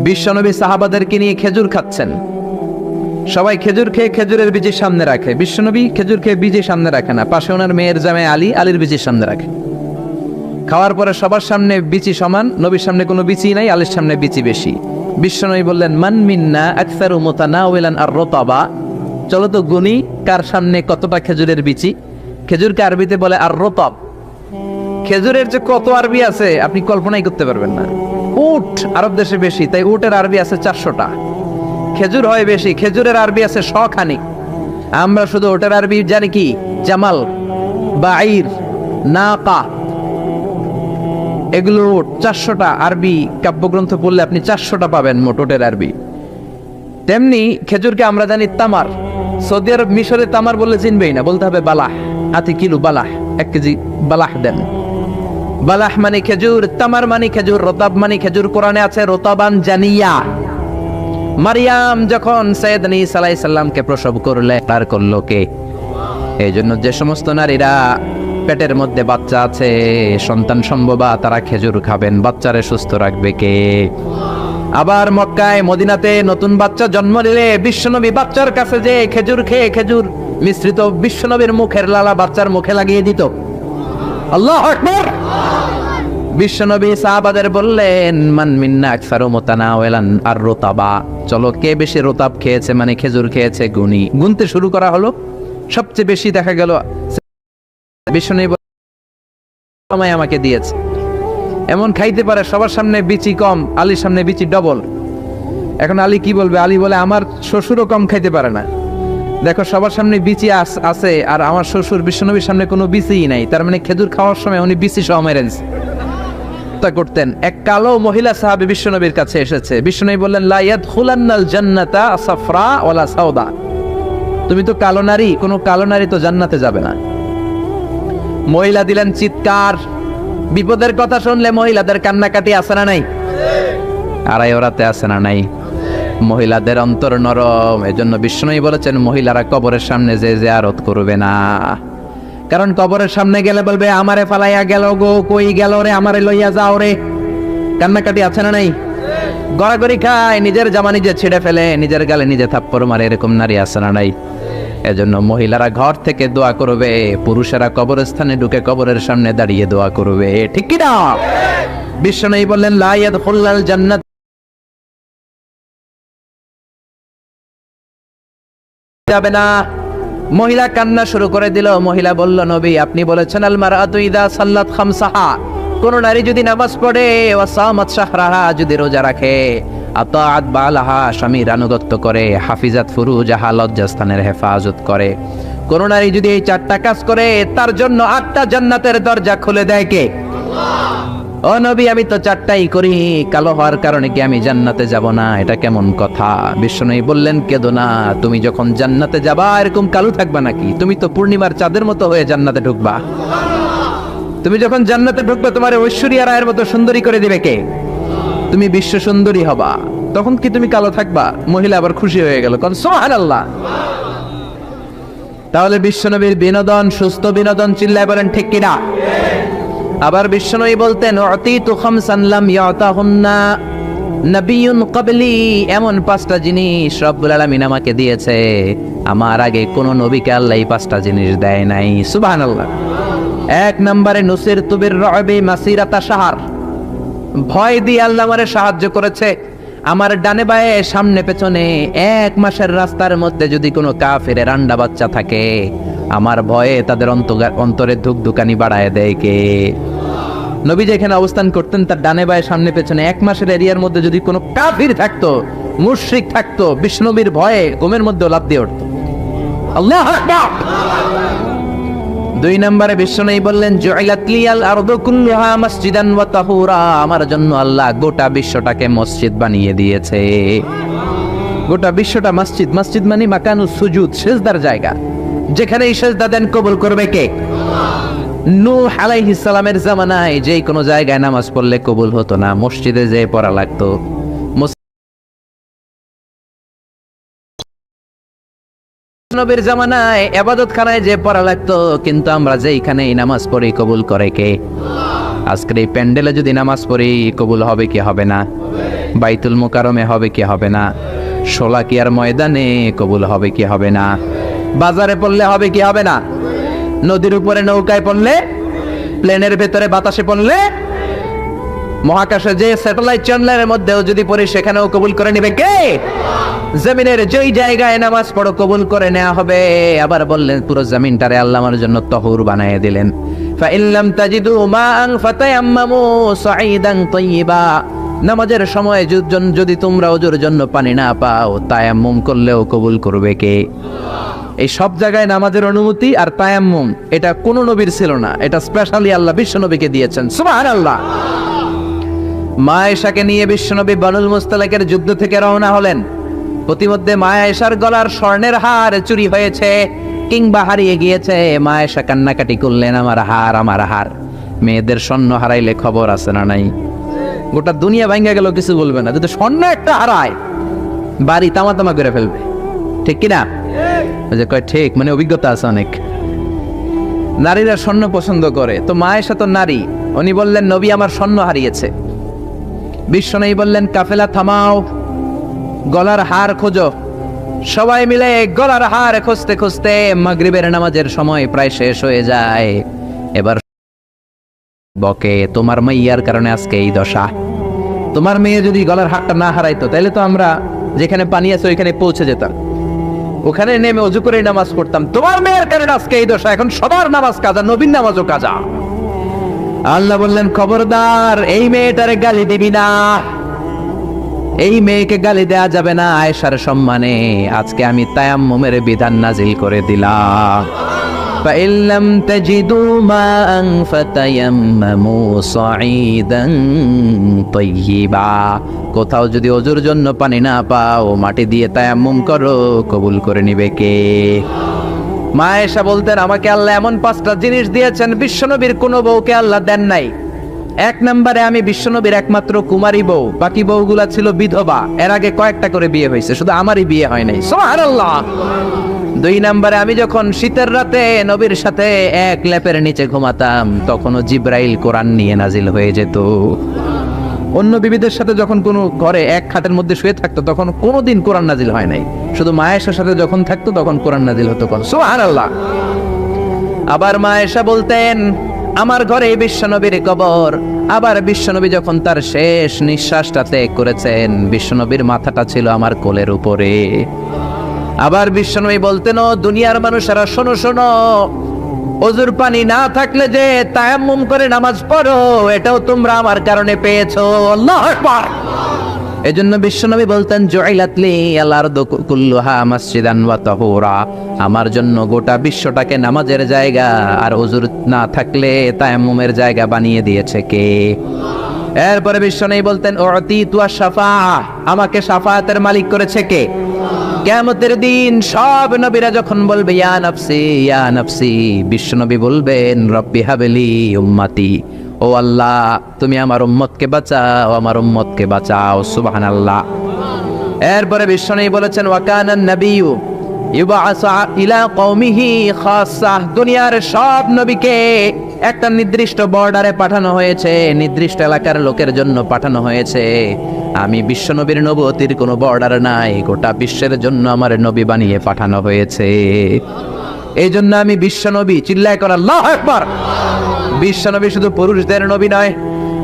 বিশ্বনবী সাহাবাদেরকে নিয়ে খেজুর খাচ্ছেন, সবাই খেজুর খেয়ে খেজুরের বীজের সামনে রাখে, বিশ্বনবী খেজুর খেয়ে বীজের সামনে রাখে না, পাশে ওনার মেয়ের জামাই আলী, আলীর বীজের সামনে রাখে। খাওয়ার পরে সবার সামনে বিচি সমান, নবীর সামনে কোনো বিচি নাই, আলীর সামনে বিচি বেশি। বিশ্বনবী বললেন, মান মিন্না আকসারু মুতানাওয়ালান আর-রতাবা, চলো তো গুনি কার সামনে কতটা খেজুরের বিচি। খেজুরকে আরবিতে বলে আর-রতাব। খেজুরের যে কত আরবি আছে আপনি কল্পনাই করতে পারবেন না। উট আরব দেশে বেশি, তাই উটের আরবি আছে 400টা। খেজুর হয় বেশি, খেজুরের আরবি আছে 100 খানি। আমরা শুধু ওটার আরবি জানি কি, জামাল, বাঈর, নাকা, এগুলো 400টা আরবি কাব্যগ্রন্থ পড়লে আপনি 400টা পাবেন মোট ওটের আরবি। তেমনি খেজুরকে আমরা জানি তামার। সৌদি আরব মিশরে তামার বললে চিনবেই না, বলতে হবে বালাহ। আতি কিলো বালাহ, 1 কেজি বালাহ দেন। বালাহ মানে খেজুর, তামার মানে খেজুর, রতাব মানে খেজুর। কোরআনে আছে রতাবান জানিয়া। মারিয়াম যখন সৈয়দনা ঈসা আলাইহিস সালামকে প্রসব করলে, তার করলো কে? এই জন্য যে সমস্ত নারীরা পেটের মধ্যে বাচ্চা আছে, সন্তান সম্ভবা, তারা খেজুর খাবেন। বাচ্চারে সুস্থ রাখবে কে? আবার মক্কায় মদিনাতে নতুন বাচ্চা জন্ম নিলে বিশ্বনবী বাচ্চার কাছে যে খেজুর খেয়ে খেজুর মিশ্রিত বিশ্বনবীর মুখের লালা বাচ্চার মুখে লাগিয়ে দিত। আল্লাহু আকবার। বিশ্বনবী সাহাবাদের বললেন, মান মিন্না আকসারু মুতানাওয়ালান আর-রতাবা, চলো কে বেশি রতাব খেয়েছে মানে খেজুর খেয়েছে গুনি। গুনতে শুরু করা হলো, সবচেয়ে বেশি দেখা গেল বিশ্বনবী আমাকে দিয়েছে। এমন খাইতে পারে সবার সামনে বিচি কম, আলীর সামনে বিচি ডবল। এখন আলী কি বলবে? আলী বলে, আমার শ্বশুরও কম খাইতে পারে না। দেখো সবার সামনে বিচি আছে আর আমার শ্বশুর বিশ্বনবীর সামনে কোনো বিচিই নাই, তার মানে খেজুর খাওয়ার সময় উনি বিচি সহ মেরেন করতেন। এক কালো মহিলা সাহাবী বিশ্বনবীর কাছে এসেছে। বিশ্বনবী বললেন, লা ইয়াদখুলান্নাল জান্নাতা সাফরা ওয়ালা সাওদা, তুমি তো কালো নারী, কোনো কালো নারী তো জান্নাতে যাবে না। মহিলা দিলেন চিৎকার। বিপদের কথা শুনলে মহিলাদের কান্নাকাটি আছে না নাই? আড়াই ওরাতে আছে না নাই? মহিলাদের অন্তর নরম, এজন্য বিশ্বনবী বলেছেন মহিলারা কবরের সামনে যে জিয়ারত করবে না। কারণ কবরের সামনে গেলে বলবে, আমারে ফালাইয়া গেল গো, কই গেল রে, আমারে লইয়া যাও রে। কান্নাকাটি আছে না নাই? গড়াগড়ি খায়, নিজের জামা নিজে ছিঁড়ে ফেলে, নিজের গালে নিজে থাপ্পড় মারে, এরকম নারী আছে না নাই? এজন্য মহিলারা ঘর থেকে দোয়া করবে, পুরুষেরা কবরস্থানে ঢুকে কবরের সামনে দাঁড়িয়ে দোয়া করবে। ঠিক কি না? বিশ্বনবী বললেন, লা ইয়াদখুলুল জান্নাত যাবে না। মহিলা কান্না শুরু করে দিল। মহিলা বলল, নবী আপনি বলেছেন আল মারআতু ইযা সাল্লাত খামসাহা, কোন নারী যদি নামাজ পড়ে, ওয়া সামাত শাহরাহা, যদি রোজা রাখে, আতাআত বালাহা, স্বামীর আনুগত্য করে, হাফিজাত ফুরুজাহা, লজ্জাস্থানের হেফাজত করে, কোন নারী যদি এই 4টা কাজ করে, তার জন্য 8টা জান্নাতের দরজা খুলে দেয় কে? ও নবী, আমি তো 4টাই করি, কালো হওয়ার কারণে কি আমি জান্নাতে যাব না? এটা কেমন কথা? বিশ্বনবী বললেন, কেদো না, তুমি যখন জান্নাতে যাবা এরকম কালো থাকবা নাকি? তুমি তো পূর্ণিমার চাঁদের মতো হয়ে জান্নাতে ঢুকবা। তুমি যখন জান্নাতে ঢুকবে তোমার ঐশ্বরিয়া রায়ের মতো সুন্দরী করে দিবে কে? তুমি বিশ্ব সুন্দরী হবা, তখন কি তুমি কালো থাকবা? মহিলা আবার খুশি হয়ে গেল, কারণ সুবহানাল্লাহ। তাহলে বিশ্বনবীর বিনোদন, সুস্থ বিনোদন, চিল্লায় বলেন ঠিক কিনা? আবার বিশ্বনবী বলতেন, উতিতু খামসান লাম ইয়াতাহুন্না নাবিয়্যুন ক্বাবলি, এমন 5টা জিনিস রব্বুল আলামিন আমাকে দিয়েছে, আমার আগে কোন নবীকে আল্লাহ এই 5টা জিনিস দেয় নাই। সুবহানাল্লাহ। 1 নম্বরে নুসিরতু বির-রু'বি মাসিরাতা শাহর, ভয় দিয়ে আল্লাহ আমারে সাহায্য করেছে। আমার ডানে বায়ে সামনে পেছনে 1 মাসের রাস্তার মধ্যে যদি কোনো কাফেরের আন্ডা বাচ্চা থাকে, আমার ভয়ে তাদের অন্তরে ধুকধুকানি বাড়ায় দেয় কে? নবী যেখানে অবস্থান করতেন তার ডানে বায়ে সামনে পেছনে 1 মাসের এরিয়ার মধ্যে যদি কোনো কাফির থাকতো, মুশরিক থাকতো, বিষ্ণবীর ভয়ে ঘুমের মধ্যে লাফ দিয়ে উঠতো। আল্লাহু আকবার। 2 নম্বরে বিশ্বনবী বললেন, জুইলাত লিয়াল আরদু কুল্লুহা মাসজিদান ওয়া তাহুরা, আমার জন্য আল্লাহ গোটা বিশ্বটাকে মসজিদ বানিয়ে দিয়েছে। গোটা বিশ্বটা মসজিদ। মসজিদ মানে মাকানুস সুজুদ, সিজদার জায়গা, যেখানে সিজদা দেন কবুল করবে কে? নূহ আলাইহিস সালামের জামানায় যে কোনো জায়গায় নামাজ পড়লে কবুল হতো না, মসজিদে যেয়ে পড়া লাগতো। নবীর জামানায় ইবাদতখানায় যে পড়া লাগতো, কিন্তু আমরা যেইখানেই নামাজ পড়ি কবুল করে কে? আজকের এই প্যান্ডেলে যদি নামাজ পড়ি কবুল হবে কি হবে না? বাইতুল মুকাররমে হবে কি হবে না? শোলাকিয়ার ময়দানে কবুল হবে কি হবে না? বাজারে পড়লে হবে কি হবে না? নদীর উপরে নৌকায় পড়লে, প্লেনের ভেতরে বাতাসে পড়লে, মহাকাশে যে স্যাটেলাইট চ্যানেলের মধ্যেও যদি পড়ি সেখানেও কবুল করে নেবে কে? জমিনের যেই জায়গায় নামাজ পড়ো কবুল করে নেওয়া হবে। আবার বললেন পুরো জমিনটারে আল্লাহ আমার জন্য তহুর বানিয়ে দিলেন। ফাইল্লাম তাজিদু মাআন ফাতায়াম্মামু সাঈদান তাইয়্যিবা। নামাজের সময় যদি তোমরা ওজুর জন্য পানি না পাও, তায়াম্মুম করলেও কবুল করবে কে? এই সব জায়গায় নামাজের অনুমতি আর তায়াম্মুম, এটা কোন নবীর ছিল না, এটা স্পেশালি আল্লাহ বিশ্ব নবীকে দিয়েছেন। সুবহানাল্লাহ। মা আয়েশাকে নিয়ে বিশ্বনবী বানুল মুস্তালিকের যুদ্ধ থেকে রওনা হলেন। প্রতিমধ্যে মা আয়েশার গলার স্বর্ণের হার চুরি হয়েছে কিংবা হারিয়ে গিয়েছে। মা আয়েশা কান্নাকাটি করলেন, আমার হার, আমার হার। মেয়েদের স্বর্ণ হারাইলে খবর আছে না নাই? গোটা দুনিয়া ভাঙ্গা গেল কিছু বলবে না, যদি স্বর্ণ একটা হারায় বাড়ি তামা তামা করে ফেলবে, ঠিক কিনা? যে কয় ঠিক, মানে অভিজ্ঞতা আছে অনেক। নারীরা স্বর্ণ পছন্দ করে, তো মা আয়েশা তো নারী, উনি বললেন নবী আমার স্বর্ণ হারিয়েছে। বিশ্বনবী বললেন কাফেলা থামাও, গলার হার খোঁজো। সবাই মিলে গলার হার খুঁজতে খুঁজতে মাগরিবের নামাজের সময় প্রায় শেষ হয়ে যায়। এবার বকে, তোমার মাইয়ার কারণে আজকে এই দশা। তোমার মেয়ে যদি গলার হারটা না হারাইতো তাহলে তো আমরা যেখানে পানি আছে ওইখানে পৌঁছে যেতাম, ওখানে নেমে ওযু করে নামাজ পড়তাম। তোমার মেয়ের কারণে আজকে এই দশা, এখন সবার নামাজ কাজা, নবীর নামাজও কাজা। আল্লাহ বললেন খবরদার, এই মেয়েটারে গালি দিবি না, এই মেয়েকে গালি দেয়া যাবে না আয়েশার সম্মানে। আজকে আমি তায়াম্মুমের বিধান নাজিল করে দিলাম। ফাইল্লাম তাজিদু মাআন ফাতায়াম্মামু সাঈদান তাইয়্যিবা। কোথাও যদি ওযুর জন্য পানি না পাও, মাটি দিয়ে তায়াম্মুম করো, কবুল করে নিবে কে? মা আয়েশা বলতেন আমাকে আল্লাহ এমন 5টা জিনিস দিয়েছেন বিশ্বনবীর কোনো বউকে আল্লাহ দেন নাই। 1 নম্বরে আমি বিশ্বনবীর একমাত্র কুমারী বউ, বাকি বউগুলা ছিল বিধবা, এর আগে কয়েকটা করে বিয়ে হয়েছে, শুধু আমারই বিয়ে হয় নাই। সুবহানাল্লাহ। 2 নম্বরে আমি যখন শীতের রাতে নবীর সাথে এক লেপের নিচে ঘুমাতাম, তখনও জিব্রাইল কোরআন নিয়ে নাজিল হয়ে যেত। অন্য বিবিদের সাথে যখন কোনো ঘরে এক খাটের মধ্যে শুয়ে থাকতো তখন কোনোদিন কোরআন নাজিল হয় নাই, শুধু মা আয়েশার সাথে যখন থাকতো তখন কোরআন নাজিল হতো। সুবহানাল্লাহ। আবার মা আয়েশা বলতেন আমার ঘরে বিশ্বনবীর কবর। আবার বিশ্বনবী যখন তার শেষ নিঃশ্বাসটা ত্যাগ করেছেন, বিশ্বনবীর মাথাটা ছিল আমার কোলের উপরে। আবার বিশ্বনবী বলতেন ও দুনিয়ার মানুষেরা শোনো শোনো, ওযুর পানি না থাকলে যে তায়াম্মুম করে নামাজ পড়ো, এটাও তোমরা আমার কারণে পেয়েছো। আল্লাহু আকবার। এজন্য বিশ্বনবী বলতেন জুইলাত লি আল আরদু কুল্লুহা মাসজিদান ওয়া তাহুরা। আমার জন্য গোটা বিশ্বটাকে নামাজের জায়গা আর ওযুর না থাকলে তায়াম্মুমের জায়গা বানিয়ে দিয়েছে কে? এরপরে বিশ্বনবী বলতেন উতিতু আশ-শাফাআহ, আমাকে শাফায়াতের মালিক করেছে কে? কিয়ামতের দিন সব নবীরা যখন বলবে ইয়া নাফসি ইয়া নাফসি, বিশ্বনবী বলবেন রব্বি হাবলি উম্মতি, ও আল্লাহ তুমি আমার উম্মতকে বাঁচাও, আমার উম্মতকে বাঁচাও। সুবহানাল্লাহ। এরপরে বিশ্বনবী বলেছেন ওয়া কানান নাবিয়্যু ইউবআসু ইলা কওমিহি খাসসাহ, দুনিয়ার সব নবীকে একটা নির্দিষ্ট বর্ডারে পাঠানো হয়েছে, নির্দিষ্ট এলাকার লোকের জন্য পাঠানো হয়েছে। আমি বিশ্বনবীর নবুয়তির কোনো বর্ডার নাই, গোটা বিশ্বের জন্য আমার নবী বানিয়ে পাঠানো হয়েছে। এই জন্য আমি বিশ্বনবী, চিল্লায় কর আল্লাহু আকবার। বিশ্বনবী শুধু পুরুষদের নবী নয়,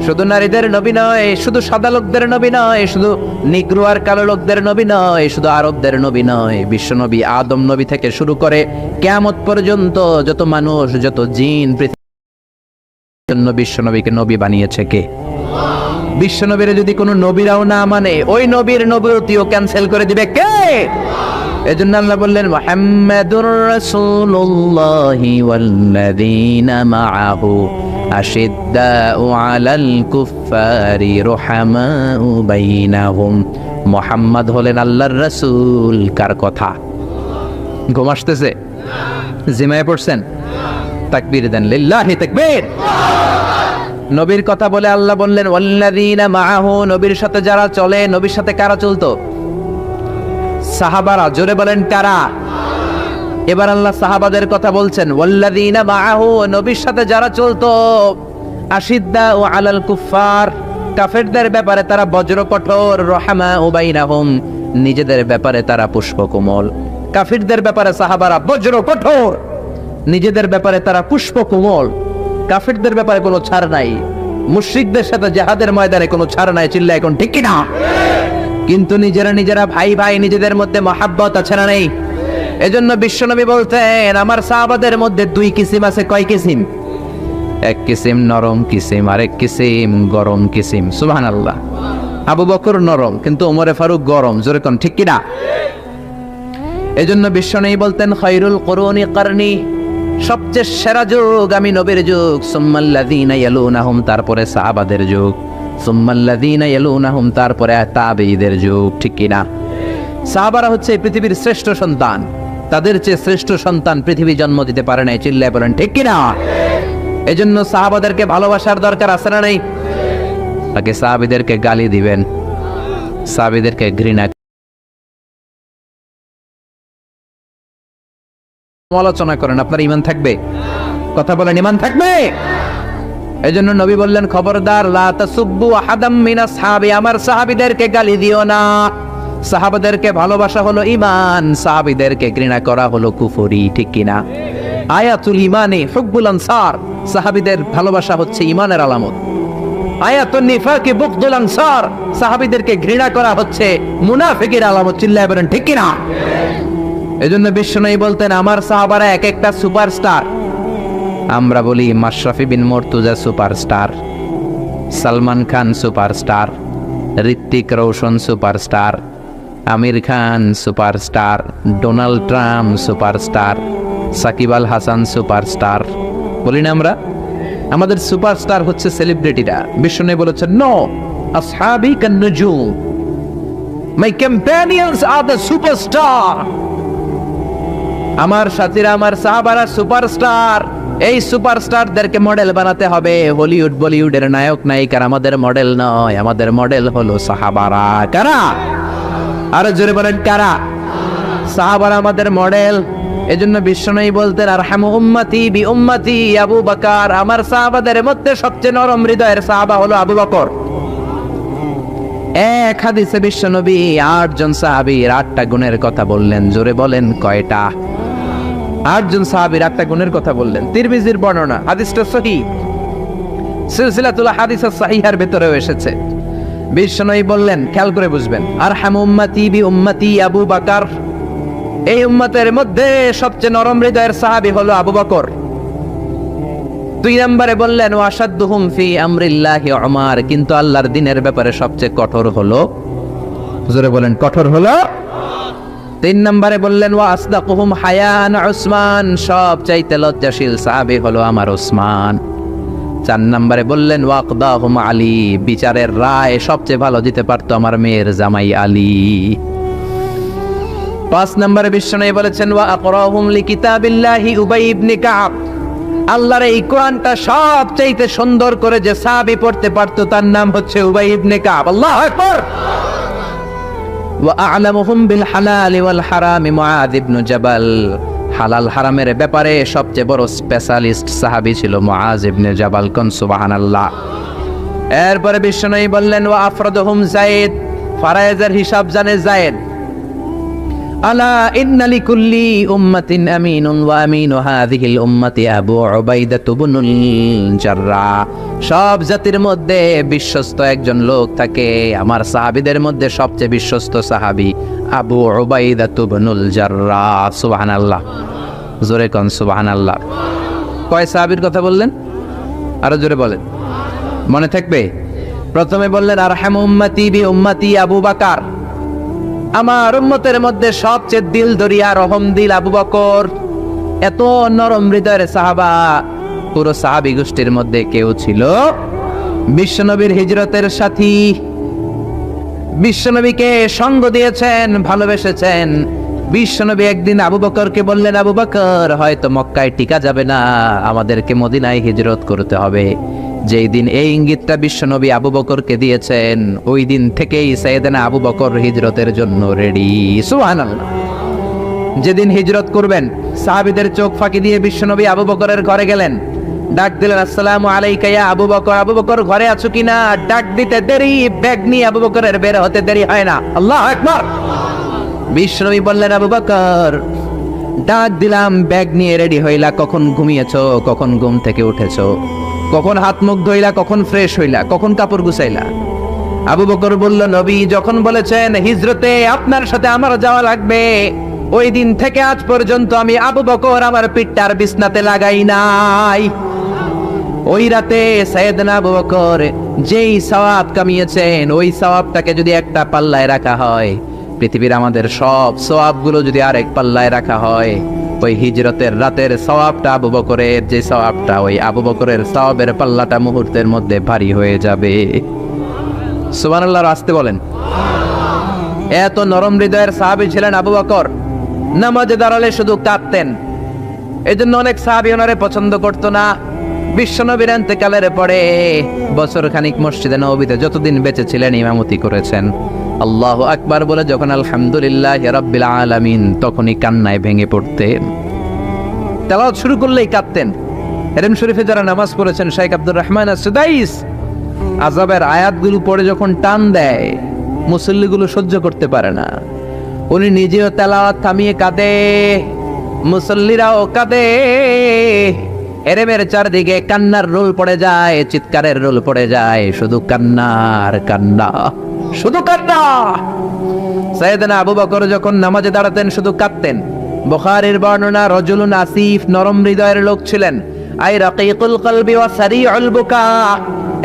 শুধু নারীদের নবী নয়, শুধু সাদা লোকদের নবী নয়, শুধু নিগ্রো আর কালো লোকদের নবী নয়, শুধু আরবদের নবী নয়। বিশ্বনবী আদম নবী থেকে শুরু করে কিয়ামত পর্যন্ত যত মানুষ, যত জিন, পৃথিবীর জন্য বিশ্বনবীকে নবী বানিয়েছে কে? বিশ্বনবীর যদি কোনো নবীরাও না মানে, ওই নবীর নবুয়তিও ক্যান্সেল করে দিবে কে? এজন্য আল্লাহ বললেন মুহাম্মাদুর রাসূলুল্লাহি ওয়াল্লাযীনা মাআহু আশিদ্দাউ আলাল কুফফারি রুহামাউ বাইনাহুম। মুহাম্মদ হলেন আল্লাহর রাসূল। কার কথা? ঘুম আসতেছে? জিমায়ে পড়ছেন? তাকবীর দেন, লিল্লাহি তাকবীর। নবীর কথা বলে আল্লাহ বললেন ওয়াল্লাযীনা মাআহু, নবীর সাথে যারা চলে। নবীর সাথে কারা চলতো? সাহাবারা। জোরে বলেন কারা? এবার আল্লাহ সাহাবাদের কথা বলছেন ওয়াল্লাযীনা মাআহু, নবীর সাথে যারা চলতো। আশিদ্দাউ আলাল কুফফার, কাফেরদের ব্যাপারে তারা বজ্র কঠোর, রহমাউ বাইনাহুম, নিজেদের ব্যাপারে তারা পুষ্পকোমল। কাফিরদের ব্যাপারে সাহাবারা বজ্র কঠোর, নিজেদের ব্যাপারে তারা পুষ্পকোমল। কাফিরদের ব্যাপারে কোনো ছাড় নাই, মুশরিকদের সাথে জিহাদের ময়দানে কোনো ছাড় নাই। চিল্লা এখন ঠিক কি না? কিন্তু নিজেরা ভাই ভাই, নিজেদের মধ্যে মহাব্বত আছে না নেই? এজন্য বিশ্বনবী বলতেন আমার সাহাবাদের মধ্যে দুই কিসিম আছে। কয় কিসিম? এক কিসিম নরম কিসিম, আরেক কিসিম গরম কিসিম। সুবহানাল্লাহ। আবু বকর নরম, কিন্তু ওমরে ফারুক গরম। জোরে কোন ঠিক কি না? এজন্য বিশ্বনবী বলতেন খায়রুল কুরুনি করনি, সবচেয়ে সেরা যুগ আমি নবীর যুগ, সুম্মাল্লাযীনা ইয়ালুনাহুম, তারপরে সাহাবাদের যুগ, সুম্মাল্লাযীনা ইয়ালুনাহুম, তারপরে তাবেঈদের যুগ। ঠিক কি না? সাহাবারা হচ্ছে পৃথিবীর শ্রেষ্ঠ সন্তান, তাদের চেয়ে শ্রেষ্ঠ সন্তান পৃথিবী জন্ম দিতে পারে নাই। চিল্লায় বলেন ঠিক কি না? এজন্য সাহাবাদেরকে ভালোবাসার দরকার আছে না নেই? তাকে সাহাবীদেরকে গালি দিবেন, সাহাবীদেরকে ঘৃণা সমালোচনা করেন, আপনার ঈমান থাকবে? কথা বলেন, ঈমান থাকবে? এজন্য নবী বললেন খবরদার, লা তাসুব্বু আহাদাম মিন আসহাবি, আমার সাহাবীদেরকে গালি দিও না। সাহাবাদেরকে ভালোবাসা হলো ঈমান, সাহাবীদেরকে ঘৃণা করা হলো কুফরি। ঠিক কি না? আয়াতুল ঈমানে হুব্বুল আনসার, সাহাবীদের ভালোবাসা হচ্ছে ঈমানের আলামত। আয়াতুন নিফাকি বুগদুল আনসার, সাহাবীদেরকে ঘৃণা করা হচ্ছে মুনাফিকের আলামত। চিল্লায় বলেন ঠিক কি না? এজন্য বিশ্বনবী বলতেন আমার সাহাবারা এক একটা সুপারস্টার। আমরা বলি Mashrafe bin Mortaza superstar, Salman Khan superstar, Hrithik Roshan superstar, Aamir Khan superstar, Donald Trump superstar, Shakib Al Hasan superstar. বলি না আমরা? আমাদের সুপারস্টার হচ্ছে সেলিব্রিটিরা। বিশ্বনবী বলেছেন নো, আসহাবি কান নুজুম, মাই কম্প্যানিয়নস আর দ্য সুপারস্টার। আমার সাথীরা, আমার সাহাবারা সুপারস্টার। এই সুপারস্টারদেরকে মডেল বানাতে হবে। হলিউড বলিউডের নায়ক নায়িকার আমাদের মডেল নয়, আমাদের মডেল হলো সাহাবারা। কারা? আরো জোরে বলেন কারা? সাহাবারা আমাদের মডেল। এজন্য বিশ্বনবী বলতেন আরহামু উম্মতি বি উম্মতি আবু বকর, আমার সাহাবাদের মধ্যে সবচেয়ে নরম হৃদয়ের সাহাবা হলো আবু বকর। এক হাদিসে বিশ্বনবী ৮ জন সাহাবীর ৮টা গুণের কথা বললেন। জোরে বলেন কয়টা? ৮ জন সাহাবীর ৮টা গুণের কথা বললেন। তিরমিজির বর্ণনা, হাদিসটা সহিহ, সিলসিলাতুল হাদিস সাহিহার ভেতরেও এসেছে। বিশ্বনবী বললেন, খেয়াল করে বুঝবেন, আরহামু উম্মতি বি উম্মতি আবু বকর, এই উম্মতের মধ্যে সবচেয়ে নরম হৃদয়ের সাহাবী হলো আবু বকর। ২ নম্বরে বললেন ওয়াশাদ্দুহুম ফি আমরিল্লাহি উমর, কিন্তু আল্লাহর দ্বীনের ব্যাপারে সবচেয়ে কঠোর হলো, জোরে বলেন কঠোর হলো। ৩ নম্বরে বললেন ওয়া আসদাকুহুম হায়ান উসমান, সবচাইতে লজ্জাশীল সাহাবী হলো আমার উসমান। ৪ নম্বরে বললেন ওয়াকদাহুম আলী, বিচারের রায় সবচেয়ে ভালো দিতে পারতো আমার মেয়ের জামাই আলী। ৫ নম্বরে বিশ্বনবী বলেছেন ওয়া আকরাহুম লিকিতাবিল্লাহি উবাই ইবনে কাব, আল্লাহর এই কোরআনটা সবচাইতে সুন্দর করে যে সাহাবী পড়তে পারতো তার নাম হচ্ছে উবাই ইবনে কাব। আল্লাহু আকবার। ওয়া আ'লামুহুম বিল হালাল ওয়াল হারাম মুআয ইবনে জাবাল, হালাল হারামের ব্যাপারে সবচেয়ে বড় স্পেশালিস্ট সাহাবী ছিল মুআয ইবনে জাবাল। কোন সুবহানাল্লাহ। এরপরে বিশ্বনবী বললেন ওয়া আফরাদুহুম যায়েদ, ফারায়েজের হিসাব জানে যায়েদ। আলা ইন্না লিকুল্লি উম্মাতিন আমিনুন ওয়া আমিনু হাযিহিল উম্মতি আবু উবাইদা ইবনুল জাররাহ, সব জাতির মধ্যে বিশ্বস্ত একজন লোক থাকে, আমার সাহাবীদের মধ্যে সবচেয়ে বিশ্বস্ত সাহাবী আবু উবাইদা ইবনুল জাররাহ। সুবহানাল্লাহ। জোরে কোন সুবহানাল্লাহ। কয় সাহাবীর কথা বললেন? আরো জোরে বলেন, মনে থাকবে। প্রথমে বললেন আরহামু উম্মতি বি উম্মতি আবু বকর, আমার উম্মতের মধ্যে সবচেয়ে দিল দরিয়া রহম দিল আবু বকর। এত নরম হৃদয়ের সাহাবা পুরো সাহাবী গোষ্ঠীর মধ্যে কেউ ছিল? বিশ্বনবীর হিজরতের সাথী, বিশ্বনবীকে সঙ্গ দিয়েছেন, ভালোবেসেছেন। বিশ্বনবী একদিন আবু বকরকে বললেন আবু বকর, হয়তো মক্কায় টিকা যাবে না, আমাদেরকে মদিনায় হিজরত করতে হবে। যেই দিন এই ইঙ্গিতটা বিশ্বনবী আবু বকরকে দিয়েছেন, ওই দিন থেকেই সাইয়েদনা আবু বকর হিজরতের জন্য রেডি। সুবহানাল্লাহ। যেদিন হিজরত করবেন, সাহাবীদের চোখ ফাঁকি দিয়ে বিশ্বনবী আবু বকরের ঘরে গেলেন। ডাক দিলেন, আসসালামু আলাইকা ইয়া আবু বকর। আবু বকর ঘরে আছো কিনা? ডাক দিতে দেরি, ব্যাগ নিয়ে আবু বকরের বের হতে দেরি হয় না। আল্লাহু আকবার। বিশ্বনবী বললেন, আবু বকর ডাক দিলাম, ব্যাগ নিয়ে রেডি হইলা, কখন ঘুমিয়েছো, কখন ঘুম থেকে উঠেছো, কখন হাত মুখ ধইলা, কখন ফ্রেশ হইলা, কখন কাপড় গুছাইলা? আবু বকর বলল, নবী যখন বলেছেন হিজরতে আপনার সাথে আমার যাওয়া লাগবে, ওই দিন থেকে আজ পর্যন্ত আমি আবু বকর আমার পিঠটার বিছনাতে লাগাই নাই। ওই রাতে সাইয়েদনা আবু বকর যেই সওয়াব কামিয়েছেন, ওই সওয়াবটাকে যদি একটা পাল্লায় রাখা হয়, পৃথিবীর আমাদের সব সওয়াবগুলো যদি আরেক পাল্লায় রাখা হয়, ওই হিজরতের রাতের সওয়াবটা আবু বকরের যে সওয়াবটা, ওই আবু বকরের সওয়াবের পাল্লাটা মুহূর্তের মধ্যে ভারী হয়ে যাবে। সুবহানাল্লাহ, আসতে বলেন। এত নরম হৃদয়ের সাহাবী ছিলেন আবু বকর। নামাজে দাঁড়ালে শুধু কাঁদতেন, এই জন্য অনেক সাহাবী ওনারে পছন্দ করতো না। বিশ্বনবীর ইন্তেকালের পরে বছর খানিক মসজিদে নববীতে যতদিন বেঁচে ছিলেন ইমামতি করেছেন। আল্লাহু আকবার বলে যখন আলহামদুলিল্লাহি রাব্বিল আলামিন, তখনই কান্নায় ভেঙে পড়তেন। তেলাওয়াত শুরু করলেই কাঁদতেন। হেরেম শরীফে যারা নামাজ পড়েছেন, শাইখ আব্দুর রহমান আস-সুদাইস আযাবের আয়াতগুলো পড়ে যখন টান দেয়, মুসল্লিগুলো সহ্য করতে পারে না। উনি নিজেও তেলাওয়াত থামিয়ে কাঁদে, মুসল্লিরাও কাঁদে। হেরেমের চারদিকে কান্নার রোল পড়ে যায়, চিৎকারের রোল পড়ে যায়, শুধু কান্নার কান্না, শুধু কান্না। সাইয়েদনা আবু বকর যখন নামাজে দাঁড়াতেন শুধু কাঁদতেন। বুখারীর বর্ণনা, রজুলুন আসিফ, নরম হৃদয়ের লোক ছিলেন। আই রাকিকুল কলবি ওয়া সারিউল বুকা,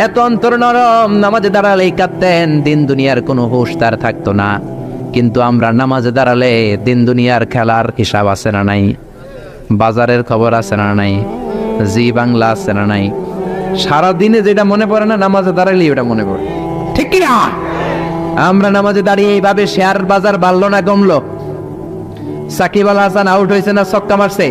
এত অন্তর নরম, নামাজে দাঁড়ালেই কাঁদতেন। দিন দুনিয়ার কোনো হুঁশ তার থাকতো না। কিন্তু আমরা নামাজে দাঁড়ালে দিন দুনিয়ার খেলার হিসাব আছে না নাই, বাজারের খবর আছে না নাই, জি বাংলা আছে না নাই, সারা দিনে যেটা মনে পড়ে না নামাজে দাঁড়ালেই ওটা মনে পড়ে, ঠিক কি না? আমরা নামাজে দাঁড়িয়ে এইভাবে শেয়ার বাজার বাড়লো না কমলো, সাকিব আল হাসান আউট হয়েছে না ছক্কা মারছে,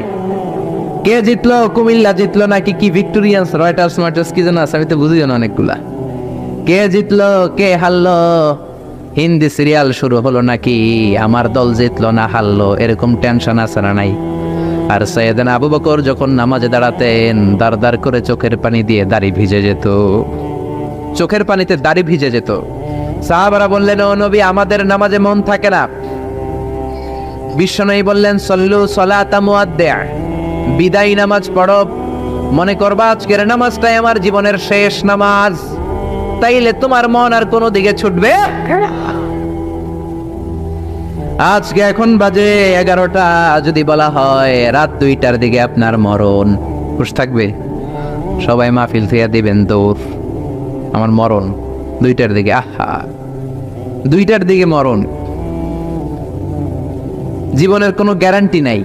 কে জিতলো, কুমিল্লা জিতলো নাকি কি ভিক্টোরিয়ান্স, রয়টার্স মার্টার্স কি যেন আছে, আমি তো বুঝিও না অনেকগুলা, কে জিতলো কে হারলো, হিন্দি সিরিয়াল শুরু হলো নাকি আমার দল জিতলো না হারলো, এরকম টেনশন আছে না নাই? আর সাইয়েদনা আবু বকর যখন নামাজে দাঁড়াতেন, দাঁড় দাঁড় করে চোখের পানি দিয়ে দাড়ি ভিজে যেত, চোখের পানিতে দাড়ি ভিজে যেত। সাহাবারা বললেন, ও নবী আমাদের নামাজে মন থাকে না। বিশ্বনবী বললেন, সল্লু সলাতা মুআদ্দিআ, বিদায় নামাজ পড়ো, মনে করবা আজকের নামাজটাই আমার জীবনের শেষ নামাজ, তাইলে তোমার মন আর কোনো দিকে ছুটবে। আজকে এখন বাজে 11টা, যদি বলা হয় রাত 2টার দিকে আপনার মরণ, খুশ থাকবে? সবাই মাহফিল থেকে দিবেন দৌড়, আমার মরণ 2টার দিকে। আহা, 2টার দিকে মরণ, জীবনের কোনো গ্যারান্টি নাই।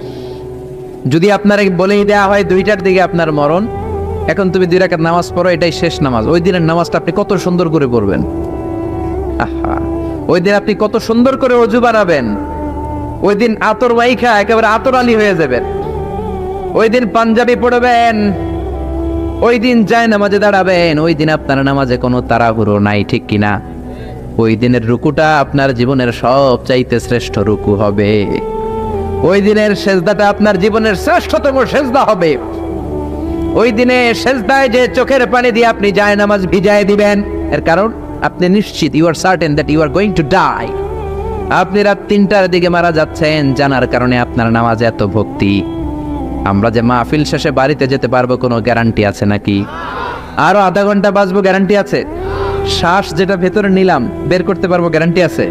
যদি আপনার বলেই দেয়া হয় 2টার দিকে আপনার মরণ, এখন তুমি 2 রাকাত নামাজ পড়ো, এটাই শেষ নামাজ, ওই দিনের নামাজটা আপনি কত সুন্দর করে পড়বেন। আহা, ওই দিন আপনি কত সুন্দর করে ওযু বানাবেন, ওই দিন আতর মাইখা একেবারে আতর আলী হয়ে যাবেন, ওই দিন পাঞ্জাবি পড়বেন, ওই দিন যায় নামাজে দাঁড়াবেন, ওই দিন আপনার নামাজে কোনো তাড়াহুড়ো নাই, ঠিক কিনা? ওই দিনের রুকুটা আপনার জীবনের সব চাইতে শ্রেষ্ঠ রুকু হবে, ওই দিনের সেজদাটা আপনার জীবনের শ্রেষ্ঠতম সেজদা হবে। ওই দিনে সেজদায় যে চোখের পানি দিয়ে আপনি যায় নামাজ ভিজায় দিবেন, এর কারণ আপনি নিশ্চিত, you are certain that you are going to die. আপনি রাত 3টার দিকে মারা যাচ্ছেন, জানার কারণে আপনার নামাজে এত ভক্তি। আমরা যে মাহফিল শেষে বাড়িতে যেতে পারবো কোনো গ্যারান্টি আছে নাকি? আরো আধা ঘন্টা বাঁচবো, গ্যারান্টি আছে? শ্বাস যেটা ভেতরে নিলাম বের করতে পারবো, গ্যারান্টি আছে?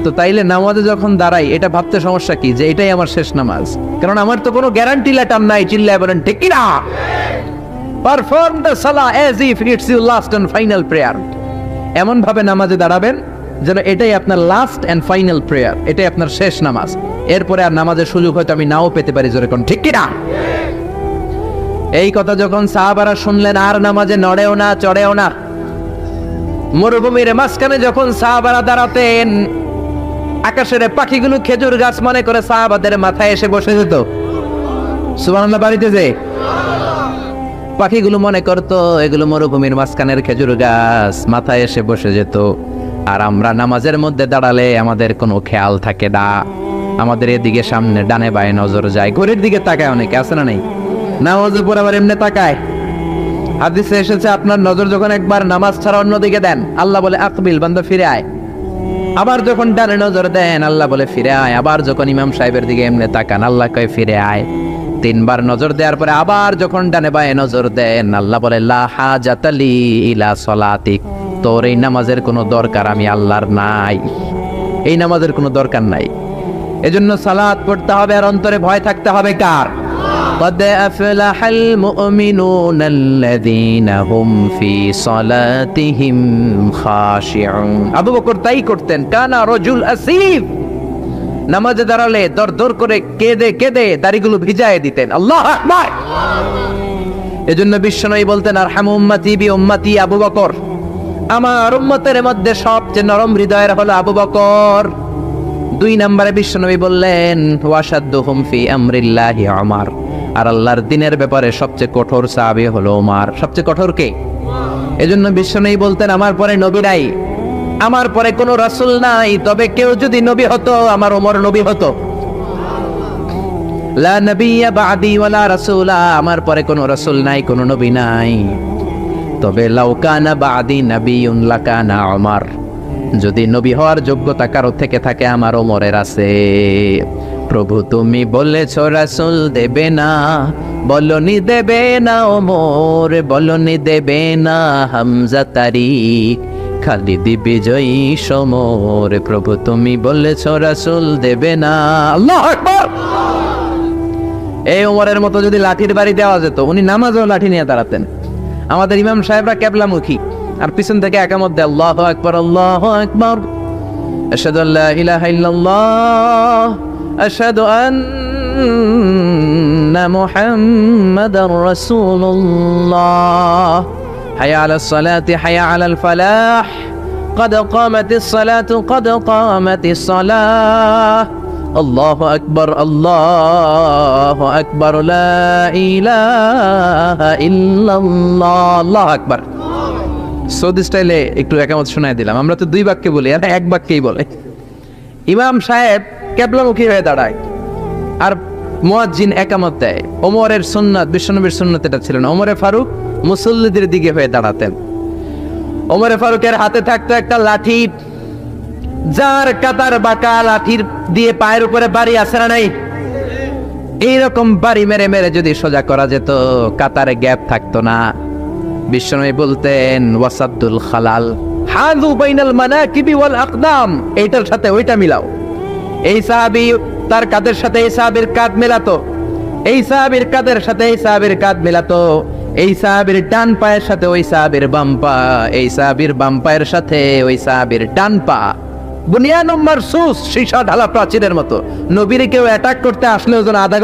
তো তাইলে নামাজে যখন দাঁড়াই এটা ভাবতে সমস্যা কি যে এটাই আমার শেষ নামাজ? কারণ আমার তো কোনো গ্যারান্টি লেটার নাই। চিল্লায় বলেন ঠিক কি না? পারফর্ম দ্য সালাহ as if it's your last and final prayer. এমন ভাবে নামাজে দাঁড়াবেন যেন এটাই আপনার লাস্ট এন্ড ফাইনাল প্রেয়ার, এটাই আপনার শেষ নামাজ। এরপরে আর নামাজের সুযোগ হয়তো আমি নাও পেতে পারি, জোরে কোন ঠিক কি না? এই কথা যখন সাহাবারা শুনলেন, আর নামাজে নড়েও না চড়েও না। মরুভূমির মাঝখানে যখন সাহাবারা দাঁড়াতেন, আকাশের পাখিগুলো খেজুর গাছ মনে করে সাহাবাদের মাথায় এসে বসে যেত। সুবহানাল্লাহ, বাড়িতে যে পাখিগুলো মনে করতো এগুলো মরুভূমির মাঝখানের খেজুর গাছ, মাথায় এসে বসে যেত। আর আমরা নামাজের মধ্যে দাঁড়ালে আমাদের কোনো খেয়াল থাকে না, আমাদের এদিকে সামনে ডানে বায়ে নজর যায়, ঘড়ির দিকে তাকায়, অনেকে আছে না নেই? নামাজে পড়ে আবার এমনি তাকায়, হাদিসে এসেছে আপনার নজর যখন একবার নামাজ ছাড়া অন্যদিকে দেন, আল্লাহ বলে আকবিল, বান্দা ফিরে আয়। আবার যখন ডানে নজর দেন, আল্লাহ বলে ফিরে আয়। আবার যখন ইমাম সাহেবের দিকে এমনি তাকান, আল্লাহ কয় ফিরে আয়। 3 বার নজর দেওয়ার পরে আবার যখন ডানে বায়ে নজর দেন, আল্লাহ বলে লা হাজাতা লি ইলা সলাতিক, তোর এই নামাজের কোনো দরকার আমি আল্লাহর নাই, এই নামাজের কোনো দরকার নাই। এজন্য সালাত পড়তে হবে আর অন্তরে ভয় থাকতে হবে কার? قد أفلح المؤمنون الذين هم في صلاتهم خاشعون। আবু বকর তাই করতেন, কানা রজুল আসিফ, নামাজে দাঁড়ালে দরদর করে কেঁদে কেঁদে দাড়িগুলো ভিজায় দিতেন। আল্লাহু আকবার। এজন্য বিশ্বনবী বলতেন আরহামু উম্মতি বি উম্মতি আবু বকর, আমার উম্মতের মধ্যে সবচেয়ে নরম হৃদয়ের হলো আবু বকর। 2 নম্বরে বিশ্বনবী বললেন ওয়াশাদ্দুহুম ফি আমরিল্লাহি উমর, আর আল্লাহর দ্বীনের ব্যাপারে সবচেয়ে কঠোর সাহাবী হলো উমর। সবচেয়ে কঠোর কে? এজন্য বিশ্বনবী বলতেন আমার পরে নবী নাই, আমার পরে কোনো রাসূল নাই, তবে কেউ যদি নবী হতো আমার ওমর নবী হতো। লা নবিয়্যা বা'দি ওয়ালা রাসূলা, আমার পরে কোনো রাসূল নাই, কোনো নবী নাই, তবে লাউ কানা বা'দি নাবিয়্যুন লাকানা উমর, যদি নবী হওয়ার যোগ্যতা কারো থেকে থাকে আমার ওমরের আছে। প্রভু তুমি বলেছ রাসূল দেবে না, বলনি দেবে না ওমর, বলনি দেবে না হামজা তারিক, খালিদ বিজয়ী সমর। প্রভু তুমি বলেছ রাসূল দেবে না। আল্লাহু আকবার। এই ওমরের মতো যদি লাঠির বাড়ি দেওয়া যেত, উনি নামাজেও লাঠি নিয়ে দাঁড়াতেন। আমাদের ইমাম সাহেবরা কেবলামুখী, আর পিছন থেকে একামত দেয় আল্লাহু আকবার, আল্লাহু আকবার, আশহাদু আল্লা ইলাহা ইল্লাল্লাহ, আশহাদু আন্না মুহাম্মাদার রাসূলুল্লাহ, হাইয়া আলাস সালাতি হাইয়া আলাল ফালাহ, قد قامت الصلاة قد قامت الصلاة, আল্লাহু আকবার, আল্লাহু আকবার, লা ইলাহা ইল্লাল্লাহ, আল্লাহু আকবার। সৌদি স্টাইলে একটু একামত শোনায় দিলাম। আমরা তো 2 বাক্যে বলি, আর 1 বাক্যেই বলে। ইমাম সাহেব কেবলামুখী হয়ে দাঁড়ায় আর মুয়াজ্জিন একামত দেয়। ওমরের সুন্নাত, বিশ্বনবীর সুন্নাত এটা ছিল না। ওমরে ফারুক মুসল্লিদের দিকে হয়ে দাঁড়াতেন। ওমরে ফারুকের হাতে থাকতো একটা লাঠি, যার কাতার বাঁকা, লাঠির দিয়ে পায়ের উপরে বাড়ি আছে না নাই? এইরকম বাড়ি মেরে মেরে যদি সোজা করা যেত, কাতারে গ্যাপ থাকতো না। বিশ্বনবী বলতেন ওয়াসাদ্দুল খালাল, হাযু বাইনাল মানাকিবি ওয়াল আকদাম, এইটার সাথে ওইটা মিলাও। এই সাহাবী তার কাঁধের সাথে এই সাহাবীর কাঁধ মেলাতো, এই সাহাবীর কাঁধের সাথে এই সাহাবীর কাঁধ মেলাতো, এই সাহাবীর ডান পায়ের সাথে ওই সাহাবীর বাম পা, এই সাহাবীর বাম পায়ের সাথে ওই সাহাবীর ডান পা। বুনিয়ানুম মারসুস, সীসা ঢালা প্রাচীরের মতো। নবীরে কেউ অ্যাটাক করতে আসলেও যেন আধা